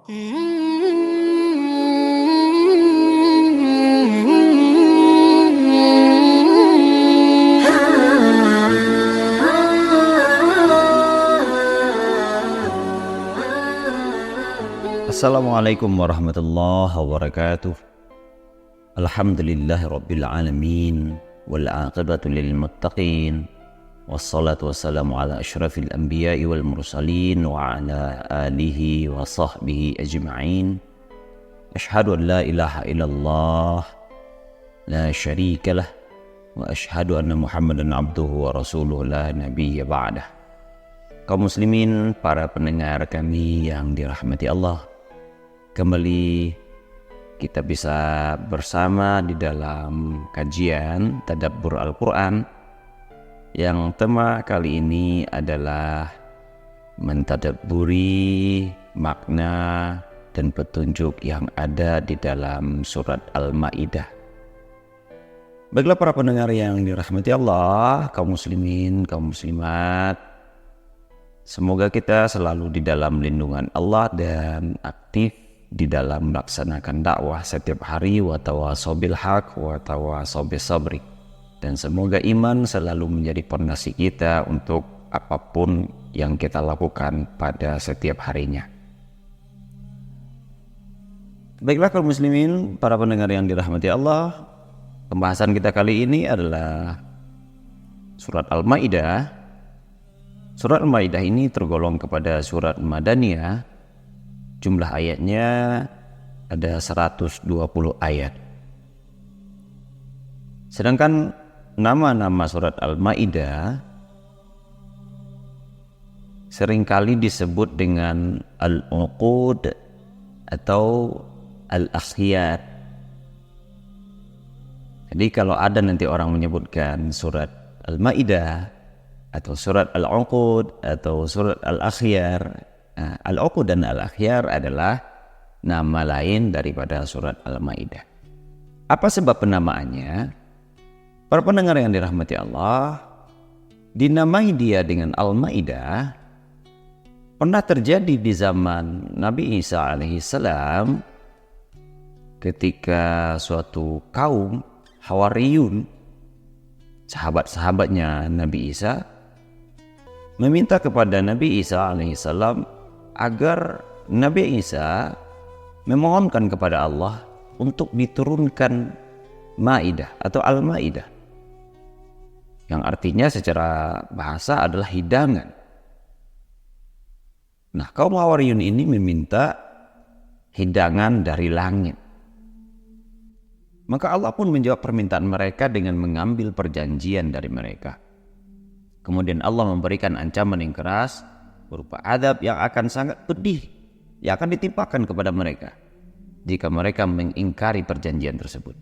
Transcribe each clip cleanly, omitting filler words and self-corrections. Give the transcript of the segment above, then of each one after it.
Assalamualaikum warahmatullahi wabarakatuh. Alhamdulillahi rabbil alamin, wal aqibatu lil muttaqin, wassalatu wassalamu ala asyrafil anbiya'i wal mursalin wa ala alihi wa sahbihi ajma'in. Ashhadu an la ilaha illallah la syarika lah, wa ashhadu anna Muhammadan abduhu wa rasuluhu la nabiyya ba'dah. Kaum muslimin, para pendengar kami yang dirahmati Allah, kembali kita bisa bersama di dalam kajian Tadabbur Al-Quran yang tema kali ini adalah mentadabburi makna dan petunjuk yang ada di dalam surat Al-Maidah. Baiklah para pendengar yang dirahmati Allah, kaum muslimin, kaum muslimat, semoga kita selalu di dalam lindungan Allah dan aktif di dalam melaksanakan dakwah setiap hari, wa tawasau bil haq wa tawasau bis sabri. Dan semoga iman selalu menjadi pondasi kita untuk apapun yang kita lakukan pada setiap harinya. Baiklah kaum muslimin, para pendengar yang dirahmati Allah, pembahasan kita kali ini adalah surat Al-Maidah. Surat Al-Maidah ini tergolong kepada surat Madaniyah. Jumlah ayatnya ada 120 ayat. Sedangkan nama-nama surat Al-Maidah seringkali disebut dengan Al-Uqud atau Al-Akhyar. Jadi kalau ada nanti orang menyebutkan surat Al-Maidah atau surat Al-Uqud atau surat Al-Akhyar, Al-Uqud dan Al-Akhyar adalah nama lain daripada surat Al-Maidah. Apa sebab penamaannya? Para pendengar yang dirahmati Allah, dinamai dia dengan Al-Maidah pernah terjadi di zaman Nabi Isa alaihissalam ketika suatu kaum Hawariyun, sahabat-sahabatnya Nabi Isa, meminta kepada Nabi Isa alaihissalam agar Nabi Isa memohonkan kepada Allah untuk diturunkan Maidah atau Al-Maidah, yang artinya secara bahasa adalah hidangan. Nah, kaum Hawariyun ini meminta hidangan dari langit. Maka Allah pun menjawab permintaan mereka dengan mengambil perjanjian dari mereka. Kemudian Allah memberikan ancaman yang keras berupa adab yang akan sangat pedih yang akan ditimpakan kepada mereka jika mereka mengingkari perjanjian tersebut.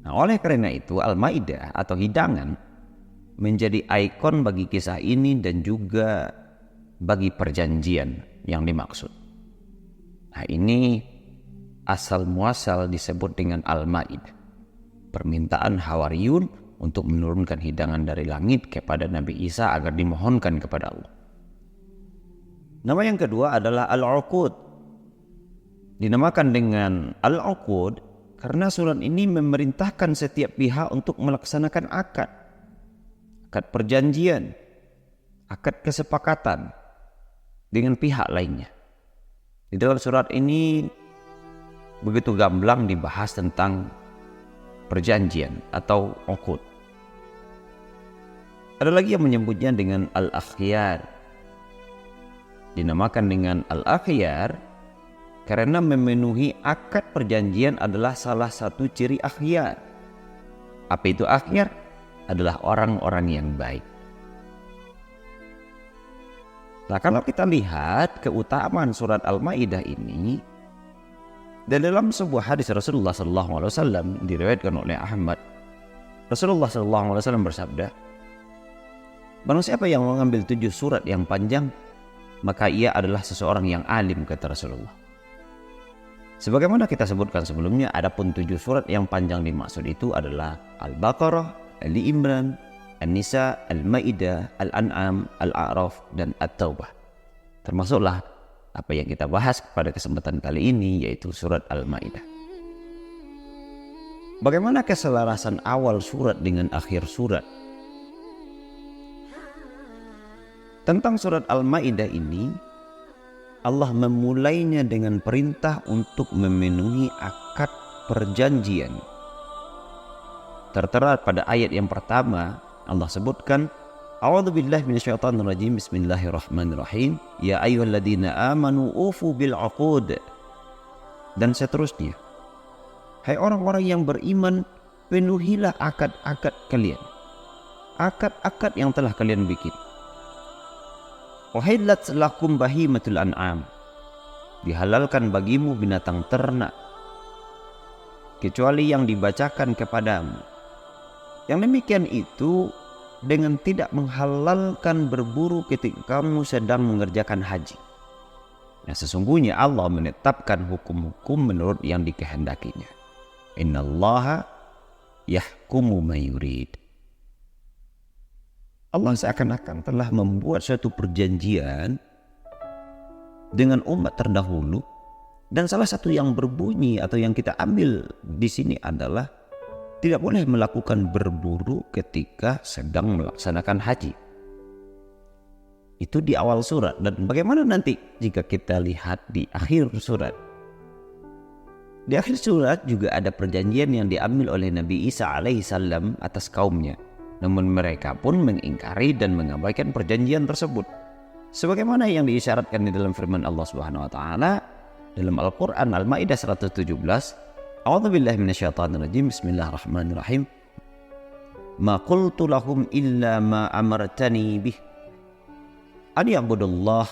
Nah, oleh karena itu Al-Maidah atau hidangan menjadi ikon bagi kisah ini dan juga bagi perjanjian yang dimaksud. Nah, ini asal muasal disebut dengan Al-Maidah, permintaan Hawariyun untuk menurunkan hidangan dari langit kepada Nabi Isa agar dimohonkan kepada Allah. Nama yang kedua adalah Al-Uqud. Dinamakan dengan Al-Uqud karena surat ini memerintahkan setiap pihak untuk melaksanakan akad perjanjian, akad kesepakatan dengan pihak lainnya. Di dalam surat ini begitu gamblang dibahas tentang perjanjian atau uqud. Ada lagi yang menyebutnya dengan Al-Akhyar. Dinamakan dengan Al-Akhyar karena memenuhi akad perjanjian adalah salah satu ciri akhyar. Apa itu akhyar? Adalah orang-orang yang baik. Nah, kalau kita lihat keutamaan surat Al-Maidah ini, dan dalam sebuah hadis Rasulullah SAW diriwayatkan oleh Ahmad, Rasulullah SAW bersabda, barang siapa yang mengambil 7 surat yang panjang, maka ia adalah seseorang yang alim, kata Rasulullah. Sebagaimana kita sebutkan sebelumnya, adapun 7 surat yang panjang dimaksud itu adalah Al-Baqarah, Ali Imran, An-Nisa, Al-Maidah, Al-An'am, Al-A'raf, dan At-Taubah. Termasuklah apa yang kita bahas pada kesempatan kali ini, yaitu surat Al-Maidah. Bagaimana keselarasan awal surat dengan akhir surat? Tentang surat Al-Maidah ini, Allah memulainya dengan perintah untuk memenuhi akad perjanjian. Tertera pada ayat yang pertama, Allah sebutkan, A'udzubillahi minasyaitonirrajim, bismillahirrahmanirrahim, ya ayyuhalladzina amanu ufu bil 'uqud. Dan seterusnya. Hai orang-orang yang beriman, penuhilah akad-akad kalian. Akad-akad yang telah kalian bikin. Uhillat lakum bahimatul an'am. Dihalalkan bagimu binatang ternak, kecuali yang dibacakan kepadamu. Yang demikian itu dengan tidak menghalalkan berburu ketika kamu sedang mengerjakan haji. Nah, sesungguhnya Allah menetapkan hukum-hukum menurut yang dikehendakinya. Innallaha yahkumu ma yurid. Allah seakan-akan telah membuat suatu perjanjian dengan umat terdahulu, dan salah satu yang berbunyi atau yang kita ambil di sini adalah tidak boleh melakukan berburu ketika sedang melaksanakan haji. Itu di awal surat. Dan bagaimana nanti jika kita lihat di akhir surat? Di akhir surat juga ada perjanjian yang diambil oleh Nabi Isa alaihissalam atas kaumnya. Namun mereka pun mengingkari dan mengabaikan perjanjian tersebut. Sebagaimana yang diisyaratkan di dalam firman Allah Subhanahu wa taala dalam Al-Qur'an Al-Maidah 117, A'udzubillahi minasyaitonirrajim, bismillahirrahmanirrahim. Ma qultu lahum illa ma amartani bih an ya'budullah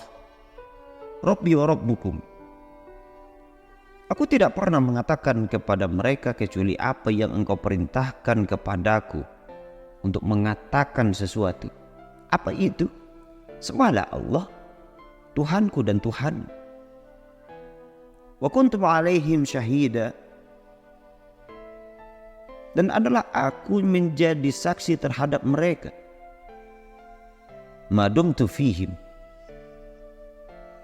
rabbi wa rabbukum. Aku tidak pernah mengatakan kepada mereka kecuali apa yang engkau perintahkan kepadaku untuk mengatakan sesuatu. Apa itu? Sembahlah Allah, Tuhanku dan Tuhan. Wa kuntum alaihim syahida. Dan adalah aku menjadi saksi terhadap mereka. Madumtu fihim.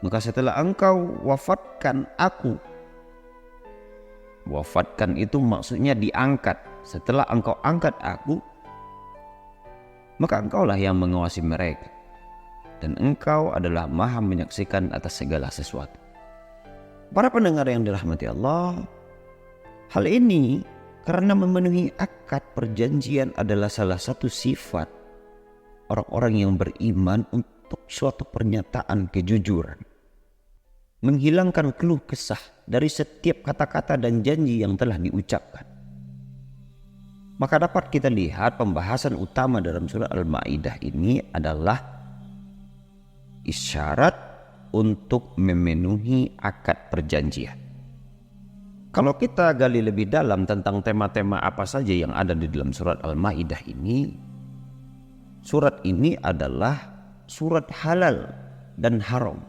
Maka setelah engkau wafatkan aku. Wafatkan itu maksudnya diangkat. Setelah engkau angkat aku, maka engkaulah yang menguasai mereka. Dan engkau adalah maha menyaksikan atas segala sesuatu. Para pendengar yang dirahmati Allah, hal ini karena memenuhi akad perjanjian adalah salah satu sifat orang-orang yang beriman untuk suatu pernyataan kejujuran. Menghilangkan keluh kesah dari setiap kata-kata dan janji yang telah diucapkan. Maka dapat kita lihat pembahasan utama dalam surah Al-Maidah ini adalah isyarat untuk memenuhi akad perjanjian. Kalau kita gali lebih dalam tentang tema-tema apa saja yang ada di dalam surat Al-Maidah ini, surat ini adalah surat halal dan haram.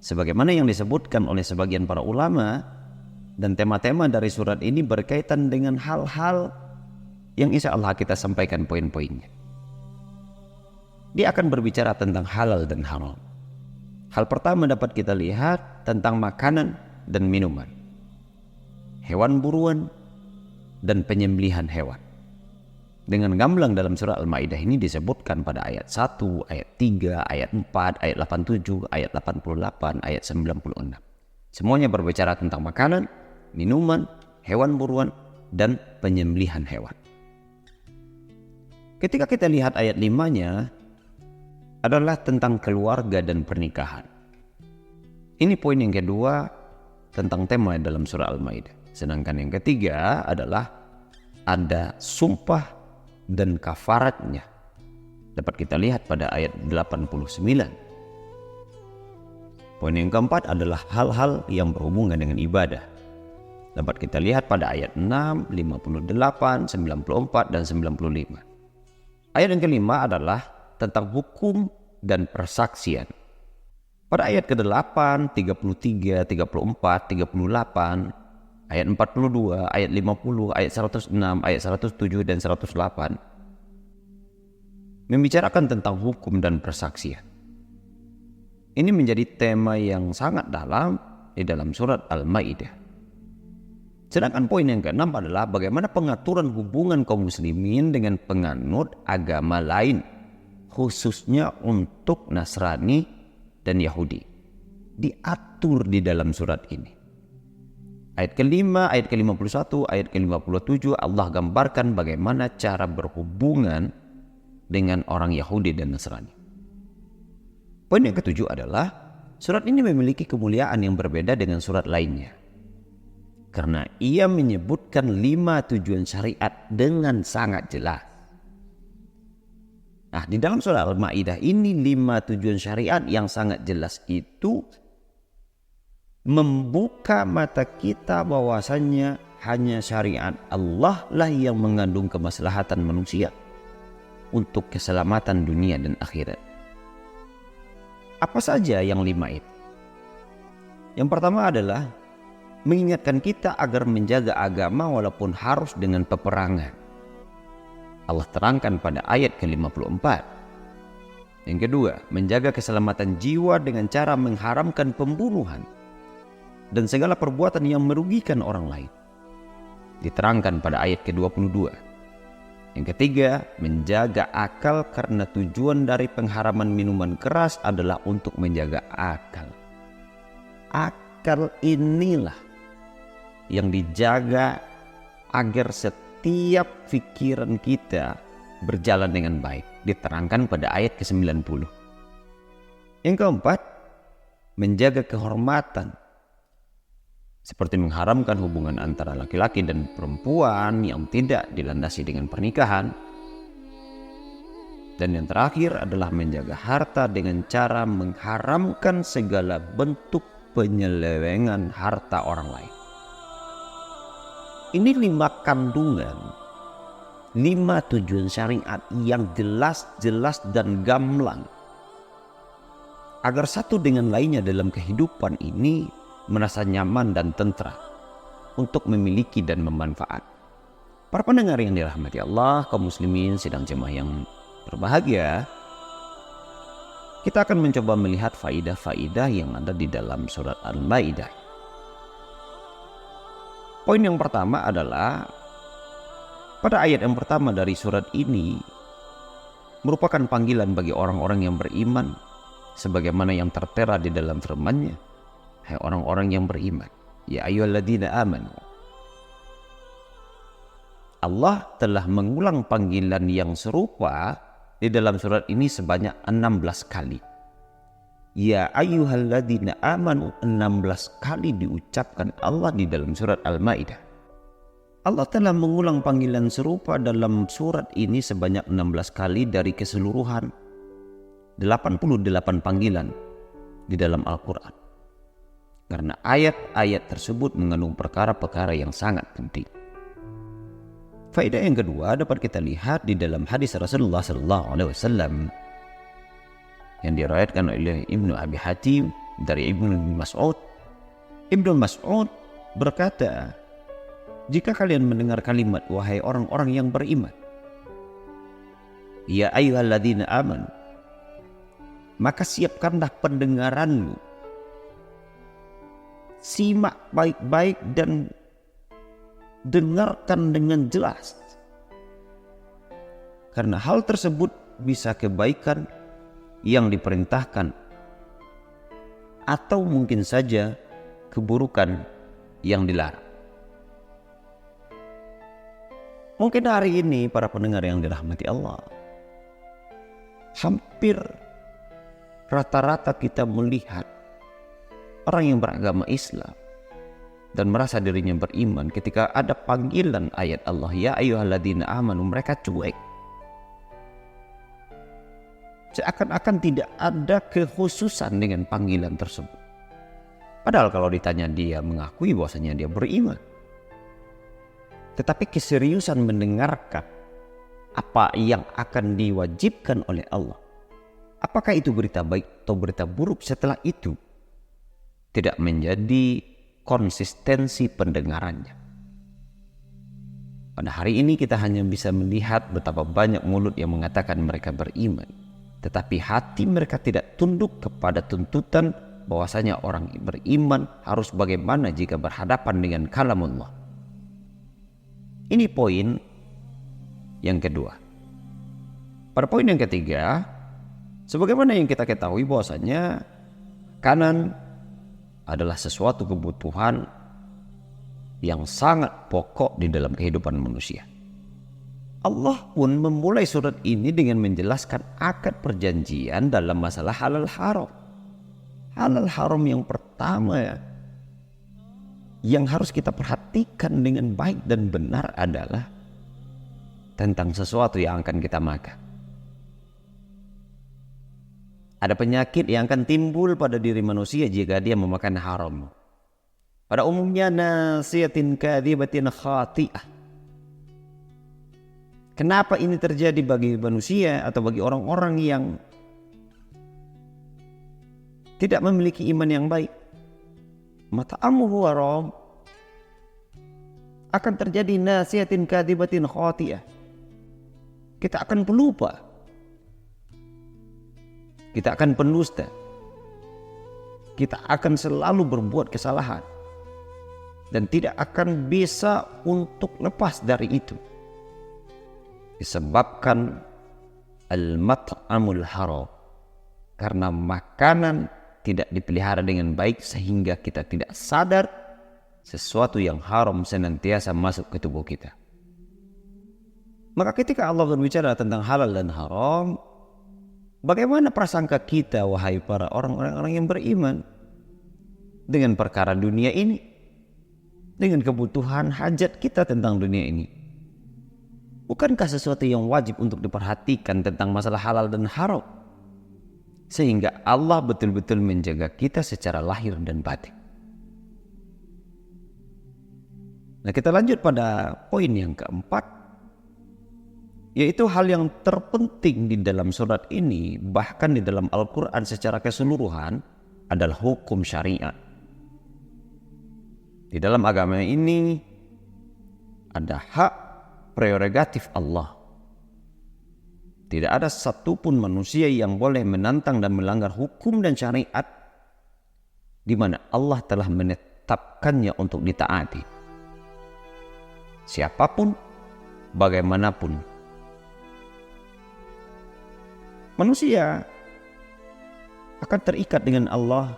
Sebagaimana yang disebutkan oleh sebagian para ulama, dan tema-tema dari surat ini berkaitan dengan hal-hal yang insya Allah kita sampaikan poin-poinnya. Dia akan berbicara tentang halal dan haram. Hal pertama dapat kita lihat tentang makanan dan minuman, hewan buruan, dan penyembelihan hewan. Dengan gamblang dalam surah Al-Maidah ini disebutkan pada ayat 1, ayat 3, ayat 4, ayat 87, ayat 88, ayat 96. Semuanya berbicara tentang makanan, minuman, hewan buruan, dan penyembelihan hewan. Ketika kita lihat ayat 5-nya adalah tentang keluarga dan pernikahan. Ini poin yang kedua tentang tema dalam surah Al-Maidah. Sedangkan yang ketiga adalah ada sumpah dan kafaratnya. Dapat kita lihat pada ayat 89. Poin yang keempat adalah hal-hal yang berhubungan dengan ibadah. Dapat kita lihat pada ayat 6, 58, 94, dan 95. Ayat yang kelima adalah tentang hukum dan persaksian. Pada ayat ke-8, 33, 34, 38, ayat 42, ayat 50, ayat 106, ayat 107, dan 108 membicarakan tentang hukum dan persaksian. Ini menjadi tema yang sangat dalam di dalam surat Al-Maidah. Sedangkan poin yang keenam adalah bagaimana pengaturan hubungan kaum muslimin dengan penganut agama lain, khususnya untuk Nasrani dan Yahudi. Diatur di dalam surat ini. Ayat ke-5, ayat ke-51, ayat ke-57 Allah gambarkan bagaimana cara berhubungan dengan orang Yahudi dan Nasrani. Poin yang ketujuh adalah surat ini memiliki kemuliaan yang berbeda dengan surat lainnya. Karena ia menyebutkan 5 tujuan syariat dengan sangat jelas. Nah, di dalam surah Al-Maidah ini 5 tujuan syariat yang sangat jelas itu membuka mata kita bahwasannya hanya syariat Allah lah yang mengandung kemaslahatan manusia untuk keselamatan dunia dan akhirat. Apa saja yang 5 itu? Yang pertama adalah mengingatkan kita agar menjaga agama walaupun harus dengan peperangan. Allah terangkan pada ayat ke-54. Yang kedua, menjaga keselamatan jiwa dengan cara mengharamkan pembunuhan dan segala perbuatan yang merugikan orang lain. Diterangkan pada ayat ke-22. Yang ketiga, menjaga akal karena tujuan dari pengharaman minuman keras adalah untuk menjaga akal. Akal inilah yang dijaga agar setiap pikiran kita berjalan dengan baik. Diterangkan pada ayat ke-90. Yang keempat, menjaga kehormatan. Seperti mengharamkan hubungan antara laki-laki dan perempuan yang tidak dilandasi dengan pernikahan. Dan yang terakhir adalah menjaga harta dengan cara mengharamkan segala bentuk penyelewengan harta orang lain. Ini 5 kandungan, 5 tujuan syariat yang jelas dan gamblang. Agar satu dengan lainnya dalam kehidupan ini merasa nyaman dan tentram untuk memiliki dan memanfaat. Para pendengar yang dirahmati Allah, kaum muslimin sidang jemaah yang berbahagia, kita akan mencoba melihat faidah-faidah yang ada di dalam surat Al-Maidah. Poin yang pertama adalah pada ayat yang pertama dari surat ini merupakan panggilan bagi orang-orang yang beriman sebagaimana yang tertera di dalam firman-Nya. Hai orang-orang yang beriman, ya ayyuhalladzina amanu. Allah telah mengulang panggilan yang serupa di dalam surat ini sebanyak 16 kali. Ya ayyuhalladzina amanu 16 kali diucapkan Allah di dalam surat Al-Maidah. Allah telah mengulang panggilan serupa dalam surat ini sebanyak 16 kali dari keseluruhan 88 panggilan di dalam Al-Quran. Karena ayat-ayat tersebut mengandung perkara-perkara yang sangat penting. Faedah yang kedua dapat kita lihat di dalam hadis Rasulullah SAW yang diriwayatkan oleh Ibnu Abi Hatim dari Ibnu Mas'ud. Ibnu Mas'ud berkata, jika kalian mendengar kalimat wahai orang-orang yang beriman, ya ayyuhalladzina amanu, maka siapkanlah pendengaranmu, simak baik-baik dan dengarkan dengan jelas. Karena hal tersebut bisa kebaikan yang diperintahkan atau mungkin saja keburukan yang dilarang. Mungkin hari ini para pendengar yang dirahmati Allah, hampir rata-rata kita melihat orang yang beragama Islam dan merasa dirinya beriman ketika ada panggilan ayat Allah ya ayyuhalladzina amanu, mereka cuek. Seakan-akan tidak ada kekhususan dengan panggilan tersebut. Padahal kalau ditanya dia mengakui bahwasanya dia beriman. Tetapi keseriusan mendengarkan apa yang akan diwajibkan oleh Allah, apakah itu berita baik atau berita buruk setelah itu, tidak menjadi konsistensi pendengarannya. Pada hari ini kita hanya bisa melihat betapa banyak mulut yang mengatakan mereka beriman, tetapi hati mereka tidak tunduk kepada tuntutan bahwasanya orang beriman harus bagaimana jika berhadapan dengan kalamullah. Ini poin yang kedua. Pada poin yang ketiga, sebagaimana yang kita ketahui bahwasanya kanan adalah sesuatu kebutuhan yang sangat pokok di dalam kehidupan manusia. Allah pun memulai surat ini dengan menjelaskan akad perjanjian dalam masalah halal haram. Halal haram yang pertama yang harus kita perhatikan dengan baik dan benar adalah tentang sesuatu yang akan kita makan. Ada penyakit yang akan timbul pada diri manusia jika dia memakan haram. Pada umumnya nasiyatin kadhibatin khati'ah. Kenapa ini terjadi bagi manusia atau bagi orang-orang yang tidak memiliki iman yang baik? Mata'amuhu haram. Akan terjadi nasiyatin kadhibatin khati'ah. Kita akan pelupa. Kita akan pendusta. Kita akan selalu berbuat kesalahan. Dan tidak akan bisa untuk lepas dari itu. Disebabkan al-mat'amul haram. Karena makanan tidak dipelihara dengan baik sehingga kita tidak sadar sesuatu yang haram senantiasa masuk ke tubuh kita. Maka ketika Allah berbicara tentang halal dan haram, bagaimana prasangka kita wahai para orang-orang yang beriman dengan perkara dunia ini, dengan kebutuhan hajat kita tentang dunia ini? Bukankah sesuatu yang wajib untuk diperhatikan tentang masalah halal dan haram? Sehingga Allah betul-betul menjaga kita secara lahir dan batin. Nah, kita lanjut pada poin yang keempat, yaitu hal yang terpenting di dalam surat ini, bahkan di dalam Al-Quran secara keseluruhan, adalah hukum syariat. Di dalam agama ini ada hak prerogatif Allah. Tidak ada satupun manusia yang boleh menantang dan melanggar hukum dan syariat di mana Allah telah menetapkannya untuk ditaati. Siapapun, bagaimanapun. Manusia akan terikat dengan Allah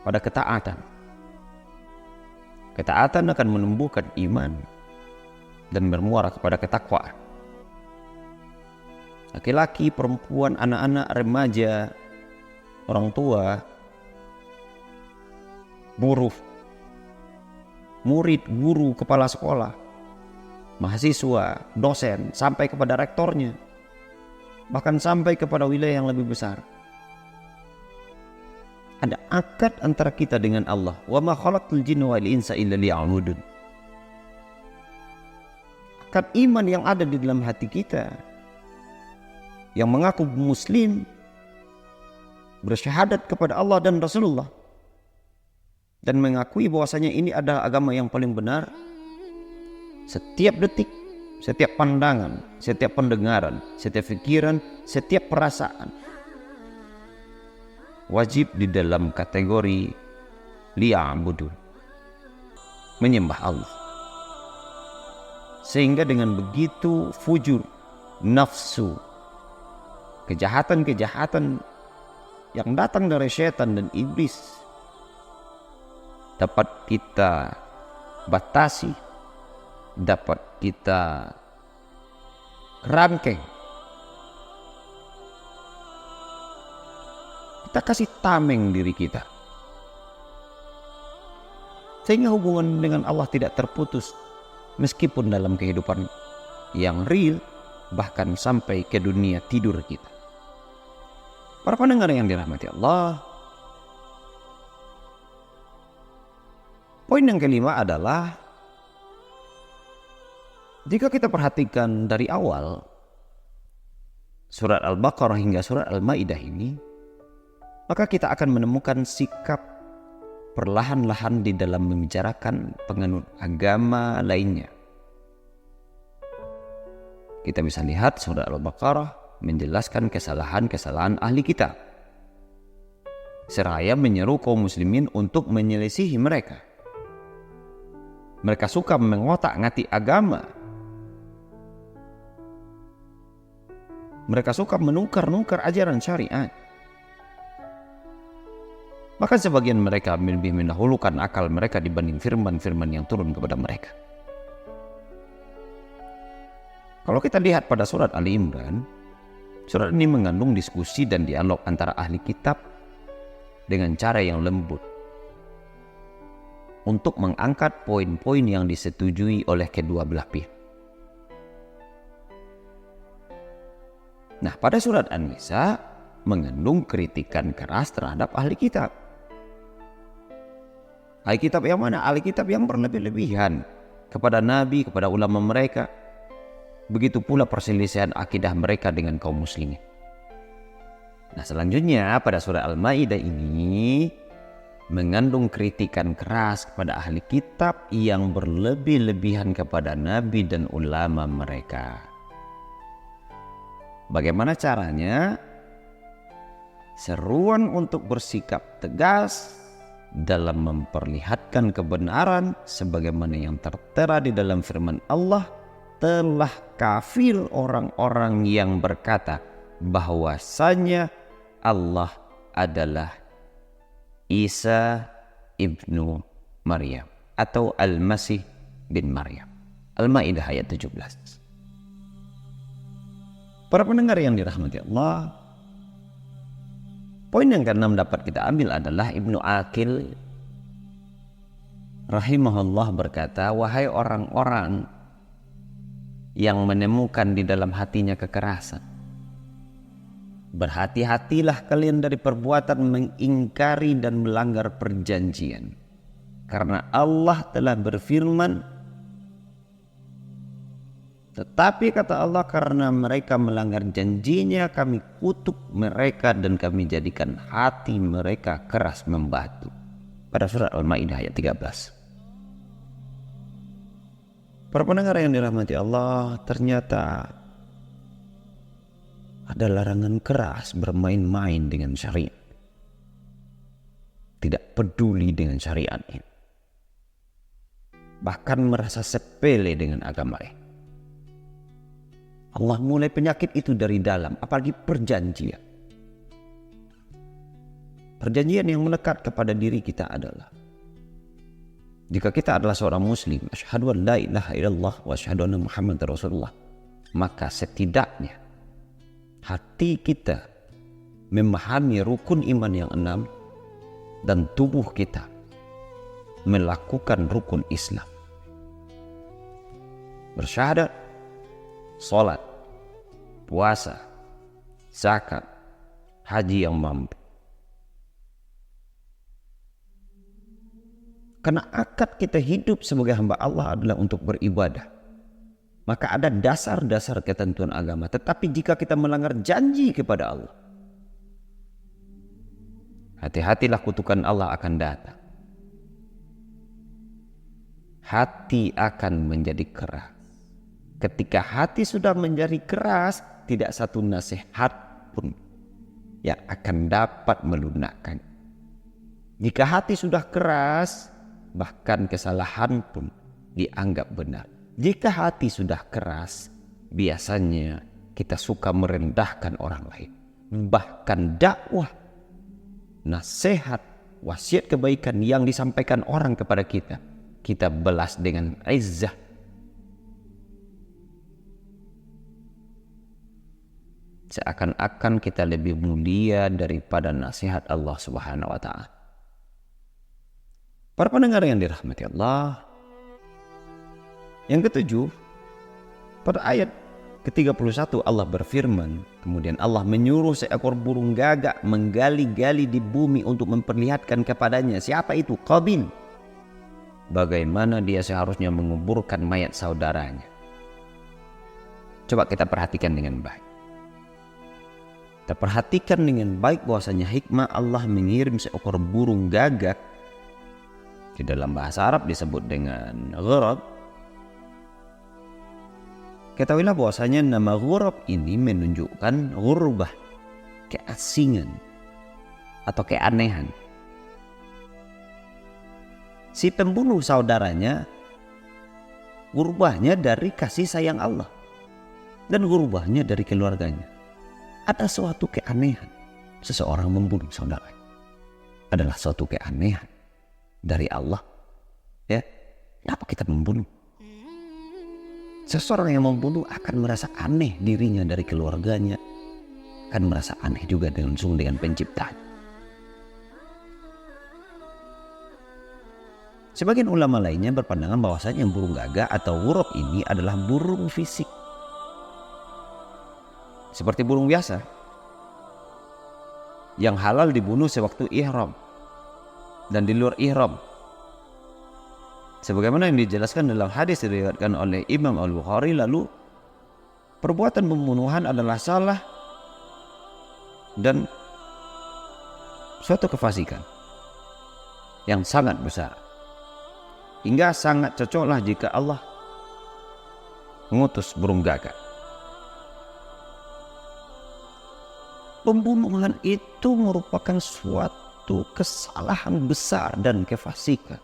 pada ketaatan. Ketaatan akan menumbuhkan iman dan bermuara kepada ketakwaan. Laki-laki, perempuan, anak-anak, remaja, orang tua, buruh, murid, guru, kepala sekolah, mahasiswa, dosen, sampai kepada rektornya, bahkan sampai kepada wilayah yang lebih besar. Ada akad antara kita dengan Allah. Wa ma khalaqtul jinna wal insa illa liya'budun. Akad iman yang ada di dalam hati kita, yang mengaku muslim, bersyahadat kepada Allah dan Rasulullah, dan mengakui bahwasanya ini adalah agama yang paling benar. Setiap detik, setiap pandangan, setiap pendengaran, setiap pikiran, setiap perasaan wajib di dalam kategori liya'budun, menyembah Allah. Sehingga dengan begitu fujur, nafsu, kejahatan-kejahatan yang datang dari syaitan dan iblis dapat kita batasi, dapat kita rangkeng. Kita kasih tameng diri kita, sehingga hubungan dengan Allah tidak terputus meskipun dalam kehidupan yang real, bahkan sampai ke dunia tidur kita. Para pendengar yang dirahmati Allah, poin yang kelima adalah jika kita perhatikan dari awal surat Al-Baqarah hingga surat Al-Maidah ini, maka kita akan menemukan sikap perlahan-lahan di dalam membicarakan penganut agama lainnya. Kita bisa lihat surat Al-Baqarah menjelaskan kesalahan-kesalahan ahli kitab, seraya menyeru kaum muslimin untuk menyelisihi mereka. Mereka suka mengotak-ngatik agama. Mereka suka menukar-nukar ajaran syariat. Bahkan sebagian mereka lebih mendahulukan akal mereka dibanding firman-firman yang turun kepada mereka. Kalau kita lihat pada surat Ali Imran, surat ini mengandung diskusi dan dialog antara ahli kitab dengan cara yang lembut untuk mengangkat poin-poin yang disetujui oleh kedua belah pihak. Nah, pada surat An-Nisa mengandung kritikan keras terhadap ahli kitab. Ahli kitab yang mana? Ahli kitab yang berlebih-lebihan kepada Nabi, kepada ulama mereka. Begitu pula perselisihan akidah mereka dengan kaum muslimin. Nah, selanjutnya pada surah Al-Maidah ini mengandung kritikan keras kepada ahli kitab yang berlebih-lebihan kepada Nabi dan ulama mereka. Bagaimana caranya? Seruan untuk bersikap tegas dalam memperlihatkan kebenaran sebagaimana yang tertera di dalam firman Allah, telah kafir orang-orang yang berkata bahwasanya Allah adalah Isa ibnu Maryam atau Al-Masih bin Maryam. Al-Maidah ayat 17. Para pendengar yang dirahmati Allah, poin yang keenam dapat kita ambil adalah Ibnu Aqil rahimahullah berkata, wahai orang-orang yang menemukan di dalam hatinya kekerasan, berhati-hatilah kalian dari perbuatan mengingkari dan melanggar perjanjian, karena Allah telah berfirman, tetapi kata Allah, karena mereka melanggar janjinya, kami kutuk mereka dan kami jadikan hati mereka keras membatu. Pada surat Al-Maidah ayat 13. Para pendengar yang dirahmati Allah, ternyata ada larangan keras bermain-main dengan syariat. Tidak peduli dengan syariat ini. Bahkan merasa sepele dengan agama ini. Allah mulai penyakit itu dari dalam, apalagi perjanjian. Perjanjian yang melekat kepada diri kita adalah, jika kita adalah seorang muslim, asyhadu an la ilaha illallah wa asyhadu anna Muhammadar Rasulullah, maka setidaknya hati kita memahami rukun iman yang 6 dan tubuh kita melakukan rukun Islam. Bersyahadat, salat, puasa, zakat, haji yang mampu. Karena akad kita hidup sebagai hamba Allah adalah untuk beribadah. Maka ada dasar-dasar ketentuan agama. Tetapi jika kita melanggar janji kepada Allah, hati-hatilah kutukan Allah akan datang. Hati akan menjadi keras. Ketika hati sudah menjadi keras, tidak satu nasihat pun yang akan dapat melunakkan. Jika hati sudah keras, bahkan kesalahan pun dianggap benar. Jika hati sudah keras, biasanya kita suka merendahkan orang lain. Bahkan dakwah, nasihat, wasiat kebaikan yang disampaikan orang kepada kita, kita balas dengan izzah. Seakan-akan kita lebih mulia daripada nasihat Allah Subhanahu wa Ta'ala. Para pendengar yang dirahmati Allah, yang ketujuh, pada ayat ke-31 Allah berfirman, kemudian Allah menyuruh seekor burung gagak menggali-gali di bumi untuk memperlihatkan kepadanya siapa itu Qabil, bagaimana dia seharusnya menguburkan mayat saudaranya. Coba kita perhatikan dengan baik. Kita perhatikan dengan baik bahwasanya hikmah Allah mengirim seekor burung gagak, di dalam bahasa Arab disebut dengan ghurab, Ketahuilah bahwasanya nama ghurab ini menunjukkan ghurbah, keasingan atau keanehan. Si pembunuh saudaranya ghurbahnya dari kasih sayang Allah dan ghurbahnya dari keluarganya. Ada suatu keanehan seseorang membunuh saudaranya. Adalah suatu keanehan dari Allah. Ya, kenapa kita membunuh? Seseorang yang membunuh akan merasa aneh dirinya dari keluarganya, akan merasa aneh juga langsung dengan penciptanya. Sebagian ulama lainnya berpandangan bahwasanya burung gagak atau ghurab ini adalah burung fisik, seperti burung biasa yang halal dibunuh sewaktu ihram dan di luar ihram. Sebagaimana yang dijelaskan dalam hadis diriwayatkan oleh Imam Al-Bukhari, lalu perbuatan pembunuhan adalah salah dan suatu kefasikan yang sangat besar, hingga sangat cocoklah jika Allah mengutus burung gagak. Pembunuhan itu merupakan suatu kesalahan besar dan kefasikan.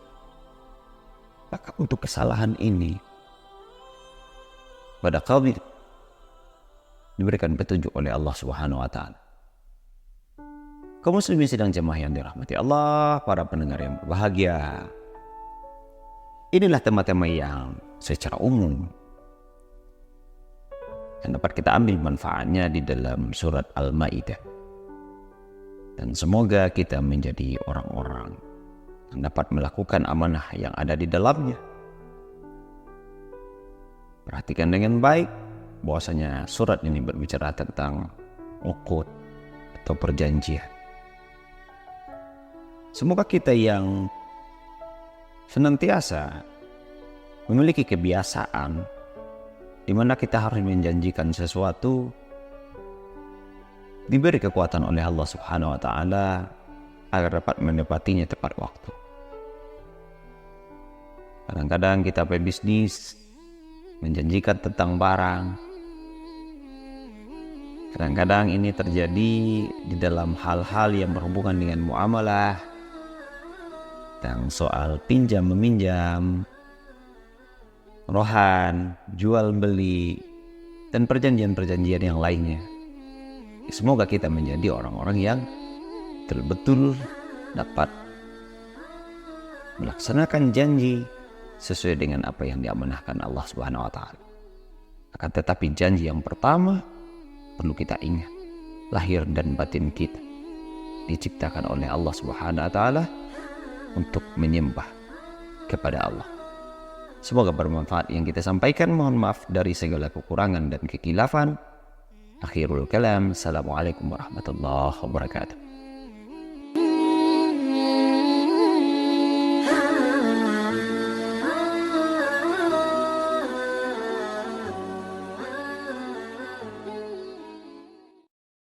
Maka untuk kesalahan ini pada kaum diberikan petunjuk oleh Allah Subhanahu wa taala. Kaum muslimin sidang jemaah yang dirahmati Allah, para pendengar yang berbahagia. Inilah tema-tema yang secara umum yang dapat kita ambil manfaatnya di dalam surat Al-Maidah. Dan semoga kita menjadi orang-orang yang dapat melakukan amanah yang ada di dalamnya. Perhatikan dengan baik bahwasanya surat ini berbicara tentang uqud atau perjanjian. Semoga kita yang senantiasa memiliki kebiasaan di mana kita harus menjanjikan sesuatu diberi kekuatan oleh Allah Subhanahu wa taala agar dapat menepatinya tepat waktu. Kadang-kadang kita pebisnis menjanjikan tentang barang. Kadang-kadang ini terjadi di dalam hal-hal yang berhubungan dengan muamalah, tentang soal pinjam meminjam, rohan, jual beli, dan perjanjian-perjanjian yang lainnya. Semoga kita menjadi orang-orang yang betul-betul dapat melaksanakan janji sesuai dengan apa yang diamanahkan Allah Subhanahu wa taala. Akan tetapi janji yang pertama perlu kita ingat, lahir dan batin kita diciptakan oleh Allah Subhanahu wa taala untuk menyembah kepada Allah. Semoga bermanfaat yang kita sampaikan. Mohon maaf dari segala kekurangan dan kekilafan. Akhirul kalam. Assalamualaikum warahmatullahi wabarakatuh.